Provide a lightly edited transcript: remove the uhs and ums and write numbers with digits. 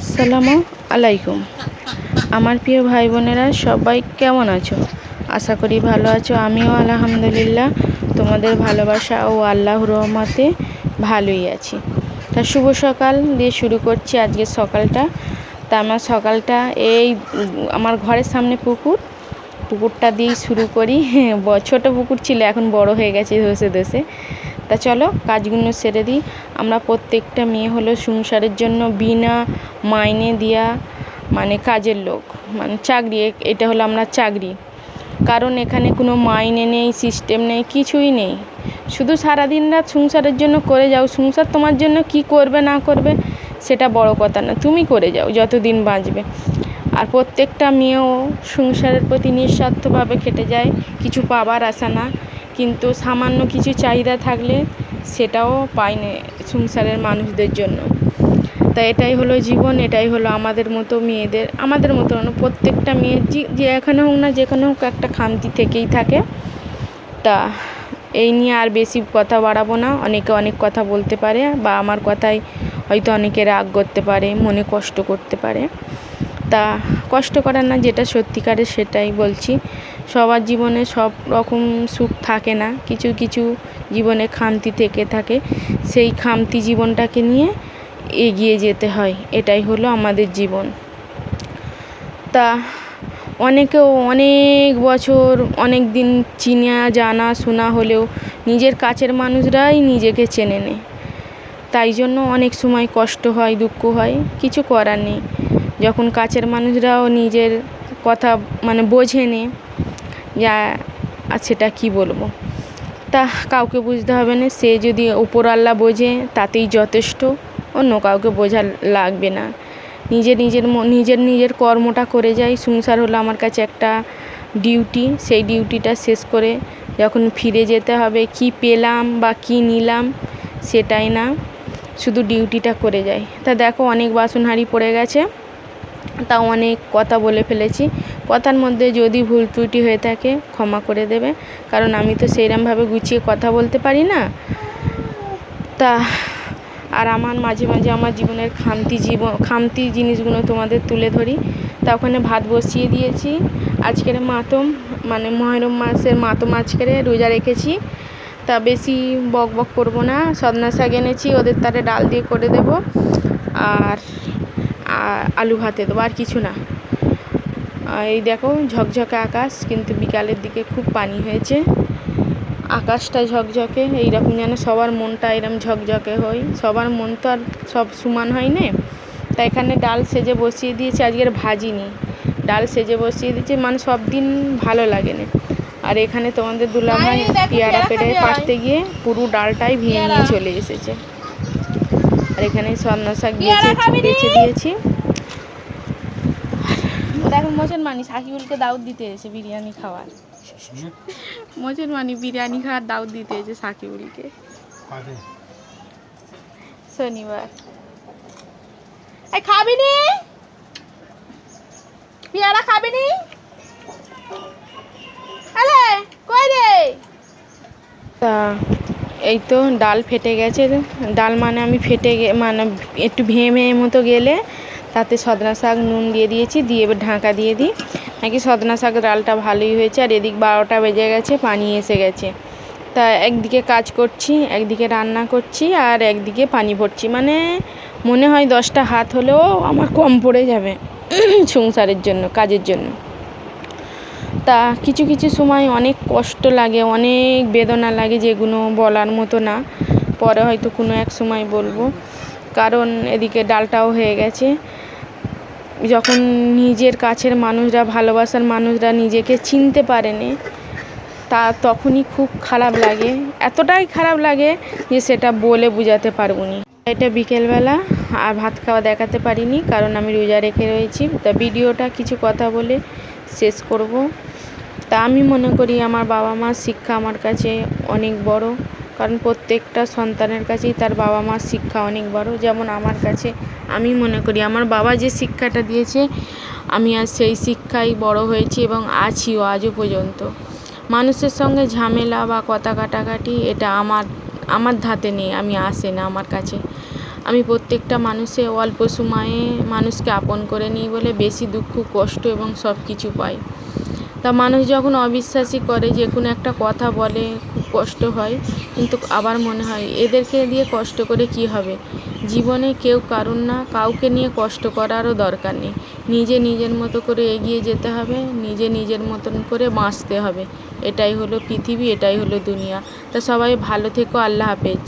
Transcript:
আসসালামু আলাইকুম। আমার প্রিয় ভাই বোনেরা সবাই কেমন আছো? আশা করি ভালো আছো। আমিও আলহামদুলিল্লাহ তোমাদের ভালোবাসা ও আল্লাহর রহমতে ভালোই আছি। তা শুভ সকাল দিয়ে শুরু করছি আজকের সকালটা। তা আমার সকালটা এই আমার ঘরের সামনে পুকুরটা দিয়েই শুরু করি। ছোটো পুকুর ছিল, এখন বড় হয়ে গেছে ধসে ধসে। তা চলো কাজগুলো সেরে দিই। আমরা প্রত্যেকটা মেয়ে হলো সংসারের জন্য বিনা মাইনে দেওয়া মানে কাজের লোক, মানে চাকরি। এটা হলো আমরা চাকরি, কারণ এখানে কোনো মাইনে নেই, সিস্টেম নেই, কিছুই নেই। শুধু সারাদিন রাত সংসারের জন্য করে যাও। সংসার তোমার জন্য কি করবে না করবে সেটা বড় কথা না, তুমি করে যাও যতদিন বাঁচবে। আর প্রত্যেকটা মেয়েও সংসারের প্রতি নিঃস্বার্থভাবে খেটে যায়, কিছু পাবার আশা না, কিন্তু সামান্য কিছু চাহিদা থাকলে সেটাও পায় না সংসারের মানুষদের জন্য। তাই এটাই হলো জীবন, এটাই হলো আমাদের মতো মেয়েদের, আমাদের মতো প্রত্যেকটা মেয়ের যে এখানে হোক না যেখানে হোক একটা খামতি থেকেই থাকে। তা এই নিয়ে আর বেশি কথা বাড়াবো না। অনেকে অনেক কথা বলতে পারে, বা আমার কথায় হয়তো অনেকে রাগ করতে পারে, মনে কষ্ট করতে পারে। তা কষ্ট করার না, যেটা সত্যিকারের সেটাই বলছি। সবার জীবনে সব রকম সুখ থাকে না, কিছু কিছু জীবনে খামতি থেকে থাকে। সেই খামতি জীবনটাকে নিয়ে এগিয়ে যেতে হয়, এটাই হলো আমাদের জীবন। তা অনেকেও অনেক বছর অনেক দিন চিনা জানা শোনা হলেও নিজের কাছের মানুষরাই নিজেকে চেনে নেয়। তাই জন্য অনেক সময় কষ্ট হয়, দুঃখ হয়, কিছু করার নেই। যখন কাছের মানুষরাও নিজের কথা মানে বোঝে নে, যা সেটা কি বলবো। তা কাউকে বুঝতে হবে না, সে যদি উপরওয়ালা বোঝে তাতেই যথেষ্ট, অন্য কাউকে বোঝা লাগবে না। নিজের কর্মটা করে যাই। সংসার হলো আমার কাছে একটা ডিউটি, সেই ডিউটিটা শেষ করে যখন ফিরে যেতে হবে, কি পেলাম বা কি নিলাম সেটাই না, শুধু ডিউটিটা করে যাই। তা দেখো অনেক বাসন হাঁড়ি পড়ে গেছে, তা অনেক কথা বলে ফেলেছি। কথার মধ্যে যদি ভুল ত্রুটি হয়ে থাকে ক্ষমা করে দেবে, কারণ আমি তো সেইরকমভাবে গুছিয়ে কথা বলতে পারি না। তা আর আমার মাঝে মাঝে আমার জীবনের খামতি জিনিসগুলো তোমাদের তুলে ধরি। তা ওখানে ভাত বসিয়ে দিয়েছি। আজকের মাতম মানে মহরম মাসের মাতম আজকের রোজা রেখেছি। তা বেশি বক বক করবো না। সজনা শাক এনেছি, ওদের তারে ডাল দিয়ে করে দেব, আর আলু ভাতে দেবো, আর কিছু না। এই দেখো ঝকঝকে আকাশ, কিন্তু বিকালের দিকে খুব পানি হয়েছে। আকাশটা ঝকঝকে, এইরকম যেন সবার মনটা এরকম ঝকঝকে হয়। সবার মন তো আর সব সমান হয় না। তাই এখানে ডাল সেজে বসিয়ে দিয়েছি, আজকের ভাজিনি, ডাল সেজে বসিয়ে দিয়েছি, মানে সব দিন ভালো লাগে না। আর এখানে তোমাদের দুলাভাই পেয়ারা পেড়ে পাড়তে গিয়ে পুরো ডালটাই ভেঙে নিয়ে চলে এসেছে। আর এখানে সজনা শাক বেছে দিয়েছি। দেখুন মুসলমানি সাকিবুলকে দাওয়াত দিতে এসে বিরিয়ানি খাওয়ার, মুসলমানি বিরিয়ানি খাওয়ার দাওয়াত দিতে এসে সাকিবুলকে শনিবার। এই খাবি নি পেয়ারা, খাবি নি? আলে কই রে? তা এই তো ডাল ফেটে গেছে। ডাল মানে আমি মানে একটু ভেঙে মতো গেলে তাতে সজনা শাক নুন দিয়ে দিয়েছি, দিয়ে এবার ঢাকা দিয়ে দিই। নাকি সজনা শাক ডালটা ভালোই হয়েছে। আর এদিক 12টা বেজে গেছে, পানি এসে গেছে। তা একদিকে কাজ করছি, একদিকে রান্না করছি, আর একদিকে পানি ভরছি, মানে মনে হয় 10টা হাত হলেও আমার কম পড়ে যাবে সংসারের জন্য, কাজের জন্য। তা কিছু কিছু সময় অনেক কষ্ট লাগে, অনেক বেদনা লাগে, যেগুলো বলার মতো না। পরে হয়তো কোনো এক সময় বলবো, কারণ এদিকে ডালটাও হয়ে গেছে। যখন নিজের কাছের মানুষরা, ভালোবাসার মানুষরা নিজেকে চিনতে পারেনি, তা তখনই খুব খারাপ লাগে। এতটাই খারাপ লাগে যে সেটা বলে বোঝাতে পারবো না। এটা বিকেলবেলা, আর ভাত খাওয়া দেখাতে পারিনি, কারণ আমি রোজা রেখে রয়েছি। তা ভিডিওটা কিছু কথা বলে শেষ করব। তা আমি মনে করি আমার বাবা মার শিক্ষা আমার কাছে অনেক বড়, কারণ প্রত্যেকটা সন্তানের কাছেই তার বাবা মার শিক্ষা অনেক বড়। যেমন আমার কাছে, আমি মনে করি আমার বাবা যে শিক্ষাটা দিয়েছে, আমি আর সেই শিক্ষাই বড় হয়েছি এবং আছিও আজও পর্যন্ত। মানুষের সঙ্গে ঝামেলা বা কথা কাটাকাটি, এটা আমার ধাতে নেই, আমি আসে না আমার কাছে। আমি প্রত্যেকটা মানুষে অল্প সময়ে মানুষকে আপন করে নিই বলে বেশি দুঃখ কষ্ট এবং সব কিছু পাই। তা মানুষ যখন অবিশ্বাসী করে, যে কোনো একটা কথা বলে, খুব কষ্ট হয়, কিন্তু আবার মনে হয় এদেরকে দিয়ে কষ্ট করে কি হবে। জীবনে কেউ কারুর না, কাউকে নিয়ে কষ্ট করারও দরকার নেই। নিজে নিজের মতো করে এগিয়ে যেতে হবে, নিজে নিজের মতন করে বাঁচতে হবে। এটাই হলো পৃথিবী, এটাই হলো দুনিয়া। তা সবাই ভালো থেকো। আল্লাহ হাফেজ।